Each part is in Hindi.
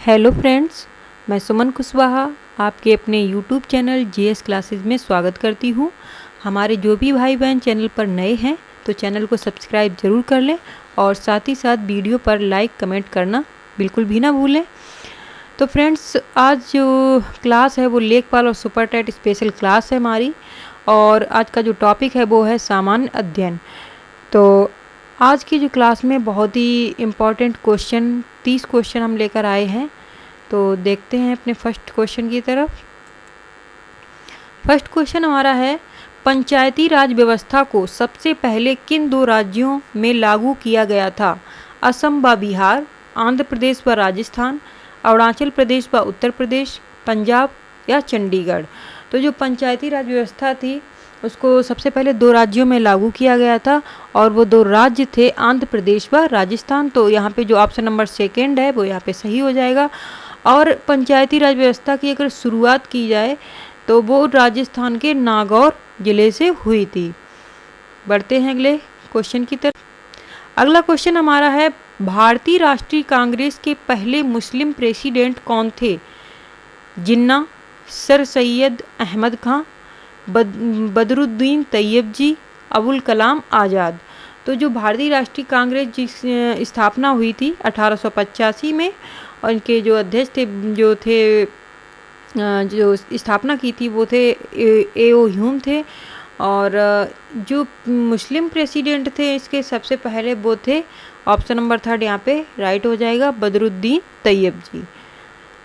हेलो फ्रेंड्स, मैं सुमन कुशवाहा आपके अपने यूट्यूब चैनल जीएस क्लासेस में स्वागत करती हूँ। हमारे जो भी भाई बहन चैनल पर नए हैं तो चैनल को सब्सक्राइब ज़रूर कर लें और साथ ही साथ वीडियो पर लाइक कमेंट करना बिल्कुल भी ना भूलें। तो फ्रेंड्स, आज जो क्लास है वो लेखपाल और सुपर टेट स्पेशल क्लास है हमारी, और आज का जो टॉपिक है वो है सामान्य अध्ययन। तो आज की जो क्लास में बहुत ही इम्पॉर्टेंट क्वेश्चन 30 क्वेश्चन हम लेकर आए हैं। तो देखते हैं अपने फर्स्ट क्वेश्चन की तरफ। फर्स्ट क्वेश्चन हमारा है, पंचायती राज व्यवस्था को सबसे पहले किन दो राज्यों में लागू किया गया था? असम व बिहार, आंध्र प्रदेश व राजस्थान, अरुणाचल प्रदेश व उत्तर प्रदेश, पंजाब या चंडीगढ़। तो जो पंचायती राज व्यवस्था थी उसको सबसे पहले दो राज्यों में लागू किया गया था, और वो दो राज्य थे आंध्र प्रदेश व राजस्थान। तो यहाँ पे जो ऑप्शन नंबर सेकंड है वो यहाँ पे सही हो जाएगा। और पंचायती राज व्यवस्था की अगर शुरुआत की जाए तो वो राजस्थान के नागौर ज़िले से हुई थी। बढ़ते हैं अगले क्वेश्चन की तरफ। अगला क्वेश्चन हमारा है, भारतीय राष्ट्रीय कांग्रेस के पहले मुस्लिम प्रेसिडेंट कौन थे? जिन्ना, सर सैयद अहमद खां, बदरुद्दीन तैयब जी, अबुल कलाम आज़ाद। तो जो भारतीय राष्ट्रीय कांग्रेस की स्थापना हुई थी 1885 में, और इनके जो अध्यक्ष थे जो स्थापना की थी वो थे ए.ओ. ह्यूम थे। और जो मुस्लिम प्रेसिडेंट थे इसके सबसे पहले वो थे, ऑप्शन नंबर थर्ड यहाँ पे राइट हो जाएगा, बदरुद्दीन तैयब जी।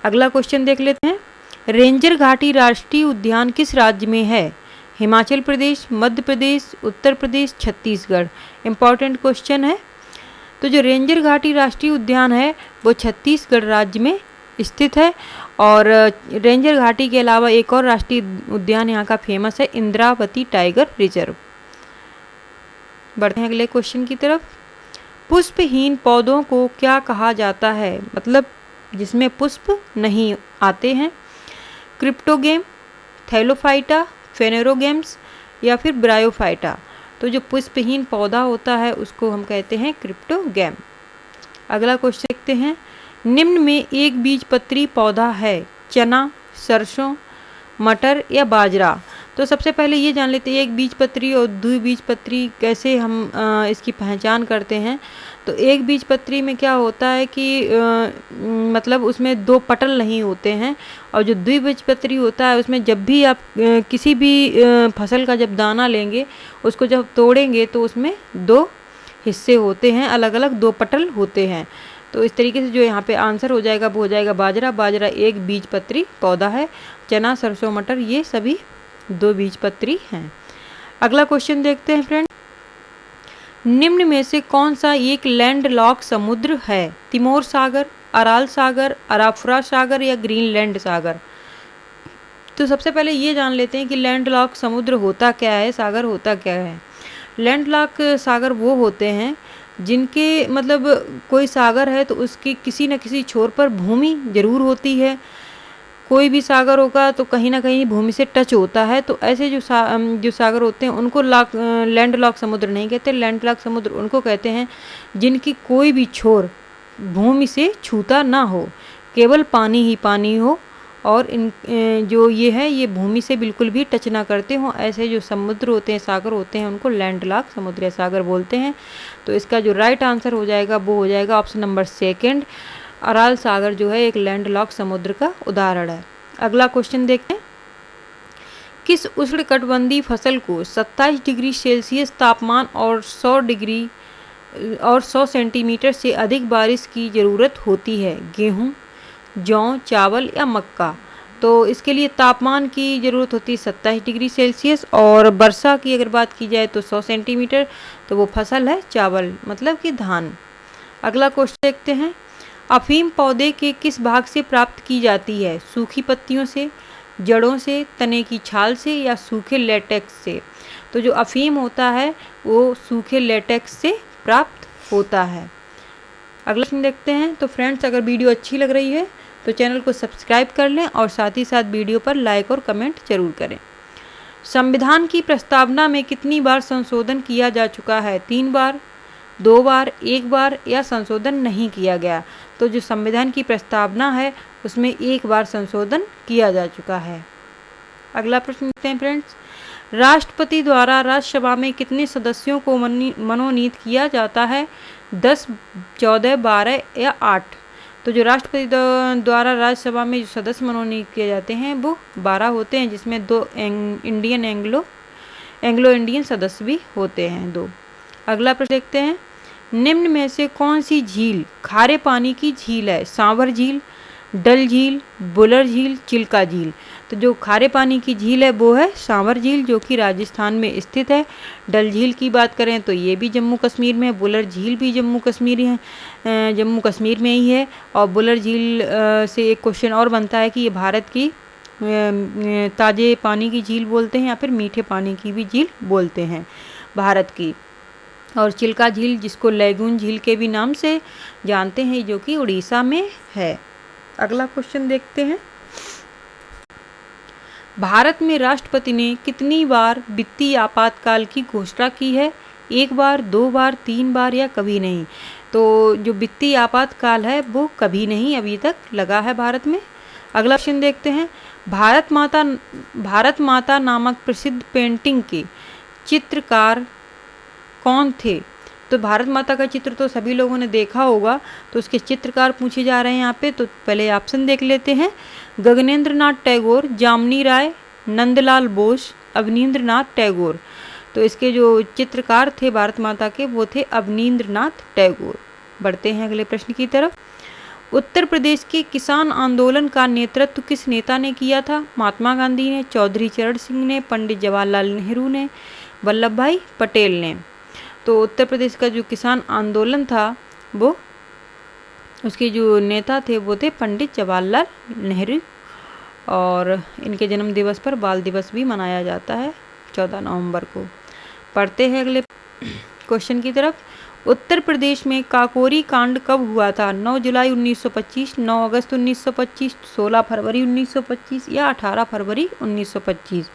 अगला क्वेश्चन देख लेते हैं। रेंजर घाटी राष्ट्रीय उद्यान किस राज्य में है? हिमाचल प्रदेश, मध्य प्रदेश, उत्तर प्रदेश, छत्तीसगढ़। इम्पॉर्टेंट क्वेश्चन है। तो जो रेंजर घाटी राष्ट्रीय उद्यान है वो छत्तीसगढ़ राज्य में स्थित है। और रेंजर घाटी के अलावा एक और राष्ट्रीय उद्यान यहाँ का फेमस है, इंद्रावती टाइगर रिजर्व। बढ़ते हैं अगले क्वेश्चन की तरफ। पुष्पहीन पौधों को क्या कहा जाता है? मतलब जिसमें पुष्प नहीं आते हैं। क्रिप्टोगेम, थैलोफाइटा, फेनेरोगेम्स या फिर ब्रायोफाइटा। तो जो पुष्पहीन पौधा होता है उसको हम कहते हैं क्रिप्टोगेम। अगला क्वेश्चन देखते हैं। निम्न में एक बीजपत्री पौधा है, चना, सरसों, मटर या बाजरा। तो सबसे पहले ये जान लेते हैं एक बीजपत्री और द्विबीजपत्री कैसे हम इसकी पहचान करते हैं। तो एक बीजपत्री में क्या होता है कि मतलब उसमें दो पटल नहीं होते हैं, और जो द्विबीजपत्री होता है उसमें जब भी आप किसी भी फसल का जब दाना लेंगे उसको जब तोड़ेंगे तो उसमें दो हिस्से होते हैं, अलग अलग दो पटल होते हैं। तो इस तरीके से जो यहाँ पे आंसर हो जाएगा वो हो जाएगा बाजरा। बाजरा एक बीजपत्री पौधा है। चना, सरसों, मटर ये सभी दो बीजपत्री हैं। अगला क्वेश्चन देखते हैं फ्रेंड। निम्न में से कौन सा एक लैंडलॉक समुद्र है? तिमोर सागर, अराल सागर, अराफुरा सागर या ग्रीनलैंड सागर। तो सबसे पहले ये जान लेते हैं कि लैंडलॉक समुद्र होता क्या है, सागर होता क्या है। लैंडलॉक सागर वो होते हैं जिनके मतलब कोई सागर है तो उसकी किसी न किसी छोर पर भूमि जरूर होती है। कोई भी सागर होगा तो कहीं ना कहीं भूमि से टच होता है। तो ऐसे जो सागर होते हैं उनको लैंडलॉक समुद्र नहीं कहते। लैंडलॉक समुद्र उनको कहते हैं जिनकी कोई भी छोर भूमि से छूता ना हो, केवल पानी ही पानी हो, और इन जो ये है ये भूमि से बिल्कुल भी टच ना करते हों। ऐसे जो समुद्र होते हैं, सागर होते हैं, उनको लैंडलॉक समुद्र या सागर बोलते हैं। तो इसका जो राइट आंसर हो जाएगा वो हो जाएगा ऑप्शन नंबर सेकंड, अराल सागर जो है एक लैंडलॉक समुद्र का उदाहरण है। अगला क्वेश्चन देखते हैं। किस उष्णकटिबंधीय फसल को 27 डिग्री सेल्सियस तापमान और 100 सेंटीमीटर से अधिक बारिश की ज़रूरत होती है? गेहूँ, जौ, चावल या मक्का। तो इसके लिए तापमान की ज़रूरत होती है 27 डिग्री सेल्सियस, और वर्षा की अगर बात की जाए तो 100 सेंटीमीटर। तो वो फसल है चावल, मतलब कि धान। अगला क्वेश्चन देखते हैं। अफीम पौधे के किस भाग से प्राप्त की जाती है? सूखी पत्तियों से, जड़ों से, तने की छाल से या सूखे लेटेक्स से। तो जो अफीम होता है वो सूखे लेटेक्स से प्राप्त होता है। अगला क्वेश्चन देखते हैं। तो फ्रेंड्स, अगर वीडियो अच्छी लग रही है तो चैनल को सब्सक्राइब कर लें और साथ ही साथ वीडियो पर लाइक और कमेंट जरूर करें। संविधान की प्रस्तावना में कितनी बार संशोधन किया जा चुका है? 3 बार, 2 बार, 1 बार या संशोधन नहीं किया गया। तो जो संविधान की प्रस्तावना है उसमें 1 बार संशोधन किया जा चुका है। अगला प्रश्न देखते हैं फ्रेंड्स, राष्ट्रपति द्वारा राज्यसभा में कितने सदस्यों को मनोनीत किया जाता है? 10, 14, 12 या 8? तो जो राष्ट्रपति द्वारा राज्यसभा में जो सदस्य मनोनीत किए जाते हैं वो 12 होते हैं, जिसमें 2 एंग्लो इंडियन सदस्य भी होते हैं 2। अगला प्रश्न देखते हैं, निम्न में से कौन सी झील खारे पानी की झील है? सांवर झील, डल झील, बुलर झील, चिल्का झील? तो जो खारे पानी की झील है वो है सांवर झील, जो कि राजस्थान में स्थित है। डल झील की बात करें तो ये भी जम्मू कश्मीर में, बुलर झील भी जम्मू कश्मीर में ही है। और बुलर झील से एक क्वेश्चन और बनता है कि ये भारत की ताजे पानी की झील बोलते हैं या फिर मीठे पानी की भी झील बोलते हैं भारत की। और चिल्का झील, जिसको लैगून झील के भी नाम से जानते हैं, जो कि उड़ीसा में है। अगला क्वेश्चन देखते हैं, भारत में राष्ट्रपति ने कितनी बार वित्तीय आपातकाल की घोषणा की है? 1 बार, 2 बार, 3 बार या कभी नहीं? तो जो वित्तीय आपातकाल है वो कभी नहीं अभी तक लगा है भारत में। अगला क्वेश्चन देखते हैं, भारत माता नामक प्रसिद्ध पेंटिंग के चित्रकार कौन थे? तो भारत माता का चित्र तो सभी लोगों ने देखा होगा, तो उसके चित्रकार पूछे जा रहे हैं यहाँ पे। तो पहले ऑप्शन देख लेते हैं, गगनेंद्र नाथ टैगोर, जामनी राय, नंदलाल बोस, अवनींद्र नाथ टैगोर। तो इसके जो चित्रकार थे भारत माता के वो थे अवनींद्र नाथ टैगोर। बढ़ते हैं अगले प्रश्न की तरफ, उत्तर प्रदेश के किसान आंदोलन का नेतृत्व किस नेता ने किया था? महात्मा गांधी ने, चौधरी चरण सिंह ने, पंडित जवाहरलाल नेहरू ने, वल्लभ भाई पटेल ने? तो उत्तर प्रदेश का जो किसान आंदोलन था वो उसके जो नेता थे वो थे पंडित जवाहरलाल नेहरू। और इनके जन्म दिवस पर बाल दिवस भी मनाया जाता है 14 नवंबर को। पढ़ते हैं अगले क्वेश्चन की तरफ, उत्तर प्रदेश में काकोरी कांड कब हुआ था? 9 जुलाई 1925, 9 अगस्त 1925, 16 फरवरी 1925 या 18 फरवरी 1925?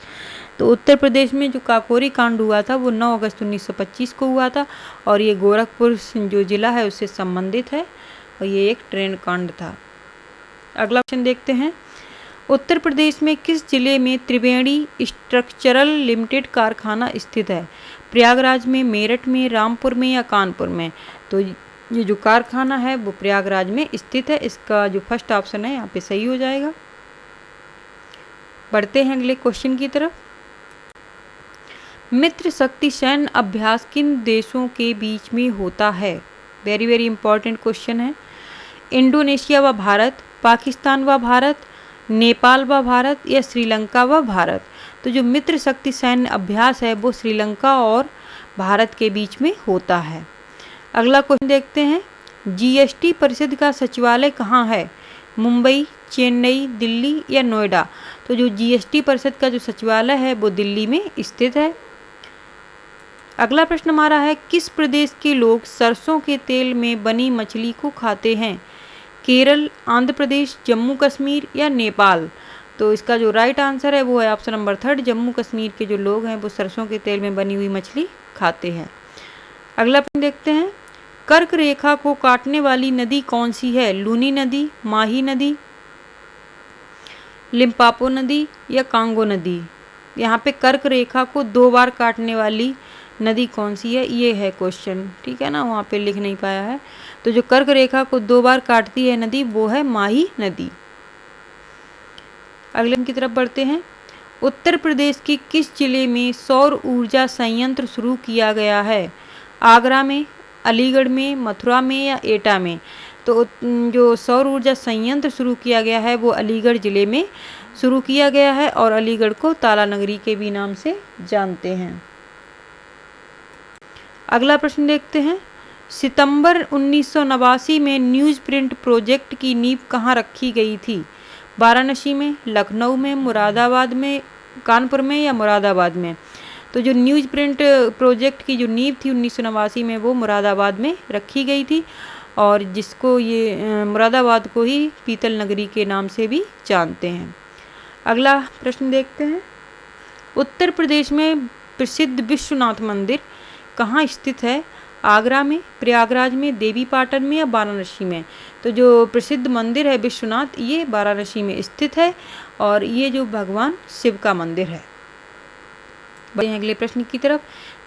तो उत्तर प्रदेश में जो काकोरी कांड हुआ था वो 9 अगस्त 1925 को हुआ था, और ये गोरखपुर जो जिला है उससे संबंधित है, और ये एक ट्रेन कांड था। अगला क्वेश्चन देखते हैं, उत्तर प्रदेश में किस जिले में त्रिवेणी स्ट्रक्चरल लिमिटेड कारखाना स्थित है? प्रयागराज में, मेरठ में, रामपुर में या कानपुर में? तो ये जो कारखाना है वो प्रयागराज में स्थित है। इसका जो फर्स्ट ऑप्शन है यहाँ पे सही हो जाएगा। बढ़ते हैं अगले क्वेश्चन की तरफ, मित्र शक्ति सैन्य अभ्यास किन देशों के बीच में होता है? वेरी वेरी इंपॉर्टेंट क्वेश्चन है। इंडोनेशिया व भारत, पाकिस्तान व भारत, नेपाल व भारत या श्रीलंका व भारत? तो जो मित्र शक्ति सैन्य अभ्यास है वो श्रीलंका और भारत के बीच में होता है। अगला क्वेश्चन देखते हैं, जीएसटी परिषद का सचिवालय कहाँ है? मुंबई, चेन्नई, दिल्ली या नोएडा? तो जो जीएसटी परिषद का जो सचिवालय है वो दिल्ली में स्थित है। अगला प्रश्न हमारा है, किस प्रदेश के लोग सरसों के तेल में बनी मछली को खाते हैं? केरल, आंध्र प्रदेश, जम्मू कश्मीर या नेपाल? तो इसका जो राइट आंसर है वो है ऑप्शन नंबर 3, जम्मू कश्मीर के जो लोग हैं वो सरसों के तेल में बनी हुई मछली खाते हैं। अगला प्रश्न देखते हैं, कर्क रेखा को काटने वाली नदी कौन सी है? लूनी नदी, माही नदी, लिम्पापो नदी या कांगो नदी? यहाँ पे कर्क रेखा को 2 बार काटने वाली नदी कौन सी है, ये है क्वेश्चन, ठीक है ना, वहाँ पे लिख नहीं पाया है। तो जो कर्क रेखा को 2 बार काटती है नदी वो है माही नदी। अगले की तरफ बढ़ते हैं, उत्तर प्रदेश के किस जिले में सौर ऊर्जा संयंत्र शुरू किया गया है? आगरा में, अलीगढ़ में, मथुरा में या एटा में? तो जो सौर ऊर्जा संयंत्र शुरू किया गया है वो अलीगढ़ जिले में शुरू किया गया है, और अलीगढ़ को ताला नगरी के भी नाम से जानते हैं। अगला प्रश्न देखते हैं, सितंबर 1989 में न्यूज़ प्रिंट प्रोजेक्ट की नींव कहाँ रखी गई थी? वाराणसी में, लखनऊ में, मुरादाबाद में, कानपुर में या मुरादाबाद में? तो जो न्यूज़ प्रिंट प्रोजेक्ट की जो नींव थी 1989 में वो मुरादाबाद में रखी गई थी, और जिसको ये मुरादाबाद को ही पीतल नगरी के नाम से भी जानते हैं। अगला प्रश्न देखते हैं, उत्तर प्रदेश में प्रसिद्ध विश्वनाथ मंदिर कहाँ स्थित है? आगरा में, प्रयागराज में, देवी पाटन में या वाराणसी में? तो जो प्रसिद्ध मंदिर है विश्वनाथ, ये वाराणसी में स्थित है और ये जो भगवान शिव का मंदिर है। बढ़ते हैं अगले प्रश्न की तरफ।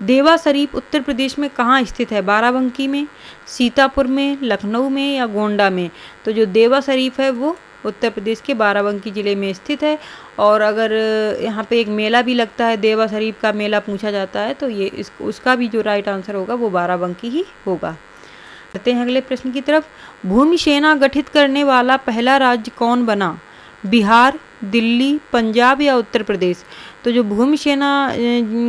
देवा शरीफ उत्तर प्रदेश में कहाँ स्थित है? बाराबंकी में, सीतापुर में, लखनऊ में या गोंडा में? तो जो देवा शरीफ है वो उत्तर प्रदेश के बाराबंकी ज़िले में स्थित है। और अगर यहाँ पे एक मेला भी लगता है, देवा शरीफ का मेला पूछा जाता है, तो ये उसका भी जो राइट आंसर होगा वो बाराबंकी ही होगा। बढ़ते हैं अगले प्रश्न की तरफ। भूमि सेना गठित करने वाला पहला राज्य कौन बना? बिहार, दिल्ली, पंजाब या उत्तर प्रदेश? तो जो भूमि सेना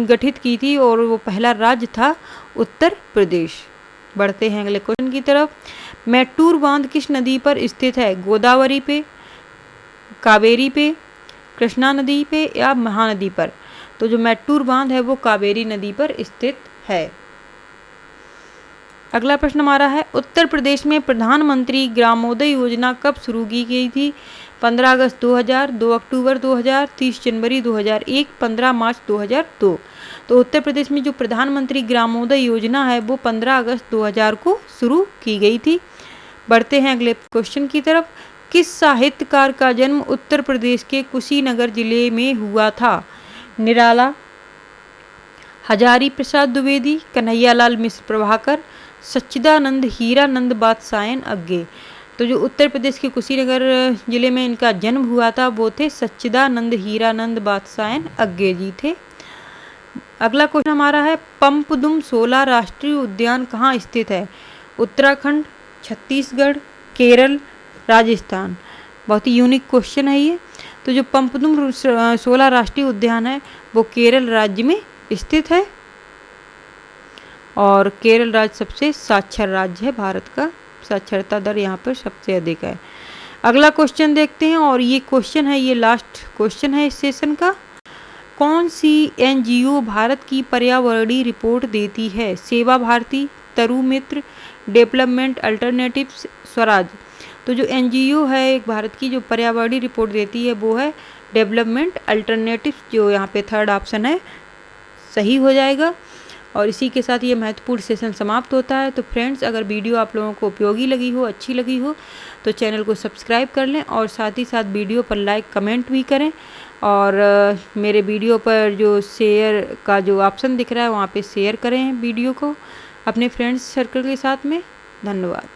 गठित की थी और वो पहला राज्य था उत्तर प्रदेश। बढ़ते हैं अगले क्वेश्चन की तरफ। मैट्टूर बांध किस नदी पर स्थित है? गोदावरी पे, कावेरी पे, कृष्णा नदी पे या महानदी पर? तो जो मैट्टूर बांध है वो कावेरी नदी पर स्थित है। अगला प्रश्न हमारा है, उत्तर प्रदेश में प्रधानमंत्री ग्रामोदय योजना कब शुरू की गई थी? 15 अगस्त 2000, 2 अक्टूबर 2000, 30 जनवरी 2001, 15 मार्च 2002? तो उत्तर प्रदेश में जो प्रधानमंत्री ग्रामोदय योजना है वो 15 अगस्त 2000 को शुरू की गई थी। बढ़ते हैं अगले क्वेश्चन की तरफ। किस साहित्यकार का जन्म उत्तर प्रदेश के कुशीनगर जिले में हुआ था? निराला, हजारी प्रसाद द्विवेदी, कन्हैयालाल मिश्र प्रभाकर, सच्चिदानंद हीरानंद बादशायन अग्गे? तो जो उत्तर प्रदेश के कुशीनगर जिले में इनका जन्म हुआ था वो थे सच्चिदानंद हीरानंद बादशायन अग्गे जी थे। अगला क्वेश्चन हमारा है, पम्पदुम 16 राष्ट्रीय उद्यान कहाँ स्थित है? उत्तराखंड, छत्तीसगढ़, केरल, राजस्थान? बहुत ही यूनिक क्वेश्चन है ये। तो जो पम्पदुम 16 राष्ट्रीय उद्यान है वो केरल राज्य में स्थित है और केरल राज्य सबसे साक्षर राज्य है भारत का। साक्षरता दर यहाँ पर सबसे अधिक है। अगला क्वेश्चन देखते हैं और ये क्वेश्चन है, ये लास्ट क्वेश्चन है इस सेशन का। कौन सी एनजीओ भारत की पर्यावरणीय रिपोर्ट देती है? सेवा भारती, तरु मित्र, डेवलपमेंट अल्टरनेटिव्स, स्वराज? तो जो एनजीओ है एक भारत की जो पर्यावरणीय रिपोर्ट देती है वो है डेवलपमेंट अल्टरनेटिव्स, जो यहाँ पे थर्ड ऑप्शन है सही हो जाएगा। और इसी के साथ ये महत्वपूर्ण सेशन समाप्त होता है। तो फ्रेंड्स, अगर वीडियो आप लोगों को उपयोगी लगी हो, अच्छी लगी हो, तो चैनल को सब्सक्राइब कर लें और साथ ही साथ वीडियो पर लाइक कमेंट भी करें। और मेरे वीडियो पर जो शेयर का जो ऑप्शन दिख रहा है वहाँ पे शेयर करें वीडियो को अपने फ्रेंड्स सर्कल के साथ में। धन्यवाद।